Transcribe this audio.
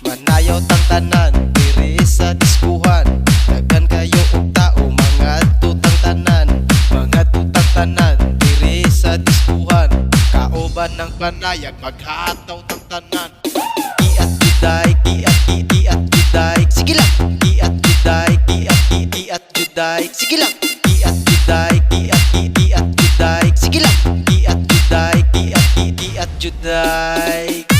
Manayaw tang tanan, diri sa diskuhan. Daghan kayo og tao, mga tutang tanan. Mga tutang tanan, diri sa diskuhan. Kauban ng panayag, maghataw tang tanan. Iat juday, iat juday. Sige lang, iat juday, iat juday. Sige lang, iat juday, iat juday. Sige lang, iat juday, iat juday.